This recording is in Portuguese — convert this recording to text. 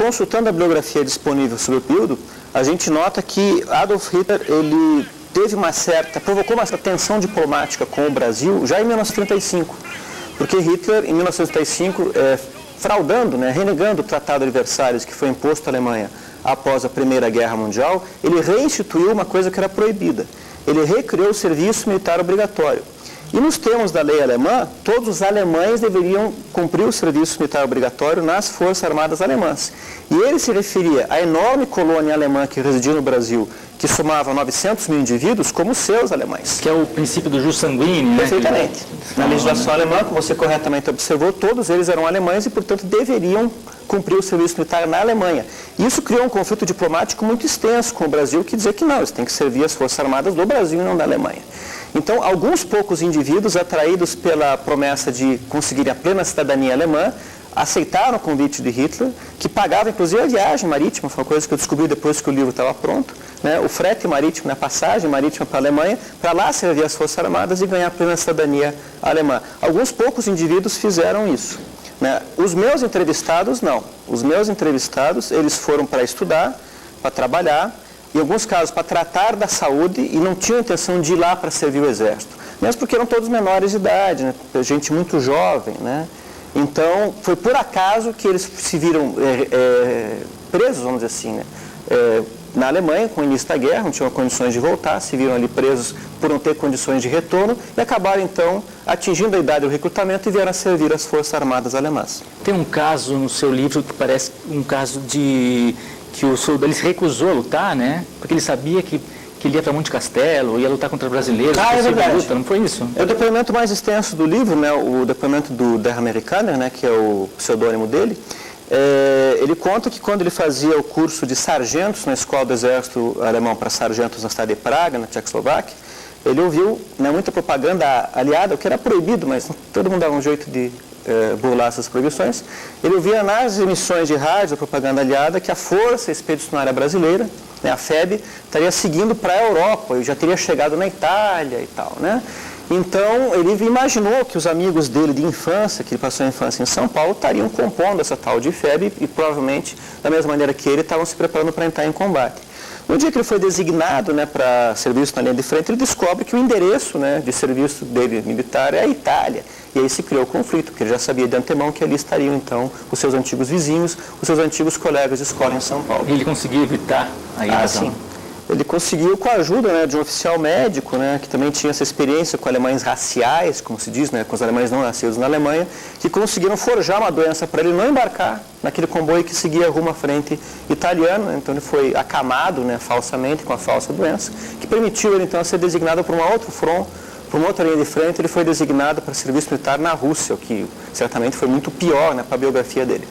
consultando a bibliografia disponível sobre o período, a gente nota que Adolf Hitler, ele provocou uma tensão diplomática com o Brasil já em 1935, porque Hitler, em 1935, fraudando, renegando o Tratado de Versalhes que foi imposto à Alemanha após a Primeira Guerra Mundial, ele reinstituiu uma coisa que era proibida. Ele recriou o serviço militar obrigatório. E nos termos da lei alemã, todos os alemães deveriam cumprir o serviço militar obrigatório nas Forças Armadas Alemãs. E ele se referia à enorme colônia alemã que residia no Brasil, que somava 900 mil indivíduos, como seus alemães. Que é o princípio do jus sanguíneo, né? Perfeitamente. Na legislação alemã, como você corretamente observou, todos eles eram alemães e, portanto, deveriam cumprir o serviço militar na Alemanha. Isso criou um conflito diplomático muito extenso com o Brasil, que dizia que não, eles têm que servir as Forças Armadas do Brasil e não da Alemanha. Então, alguns poucos indivíduos, atraídos pela promessa de conseguirem a plena cidadania alemã, aceitaram o convite de Hitler, que pagava inclusive a viagem marítima, foi uma coisa que eu descobri depois que o livro estava pronto, o frete marítimo, a passagem marítima para a Alemanha, para lá servir as Forças Armadas e ganhar a plena cidadania alemã. Alguns poucos indivíduos fizeram isso. Os meus entrevistados, não. Os meus entrevistados, eles foram para estudar, para trabalhar, em alguns casos para tratar da saúde e não tinham intenção de ir lá para servir o exército. Mesmo porque eram todos menores de idade, gente muito jovem, Então, foi por acaso que eles se viram presos, vamos dizer assim, na Alemanha, com o início da guerra, não tinham condições de voltar, se viram ali presos por não ter condições de retorno e acabaram, então, atingindo a idade do recrutamento e vieram a servir as Forças Armadas Alemãs. Tem um caso no seu livro que parece um caso de que o soldado ele se recusou a lutar, porque ele sabia que ele ia para Monte Castelo, ia lutar contra os brasileiros. É verdade. Luta, não foi isso? É o depoimento mais extenso do livro, o depoimento do Der Amerikaner, que é o pseudônimo dele. Ele conta que quando ele fazia o curso de sargentos na escola do exército alemão para sargentos na cidade de Praga, na Tchecoslováquia, ele ouviu muita propaganda aliada, o que era proibido, mas todo mundo dava um jeito de burlar essas proibições. Ele ouvia nas emissões de rádio, a propaganda aliada, que a Força Expedicionária Brasileira, a FEB, estaria seguindo para a Europa, e já teria chegado na Itália e tal, Então, ele imaginou que os amigos dele de infância, que ele passou a infância em São Paulo, estariam compondo essa tal de FEB e provavelmente, da mesma maneira que ele, estavam se preparando para entrar em combate. No dia que ele foi designado para serviço na linha de frente, ele descobre que o endereço de serviço dele militar é a Itália. E aí se criou o conflito, porque ele já sabia de antemão que ali estariam, então, os seus antigos vizinhos, os seus antigos colegas de escola em São Paulo. E ele conseguiu evitar a invasão? Sim. Ele conseguiu com a ajuda de um oficial médico, que também tinha essa experiência com alemães raciais, como se diz, com os alemães não nascidos na Alemanha, que conseguiram forjar uma doença para ele não embarcar naquele comboio que seguia rumo à frente italiana. Então ele foi acamado falsamente com a falsa doença, que permitiu ele então ser designado para um outro front, para uma outra linha de frente. Ele foi designado para serviço militar na Rússia, o que certamente foi muito pior para a biografia dele.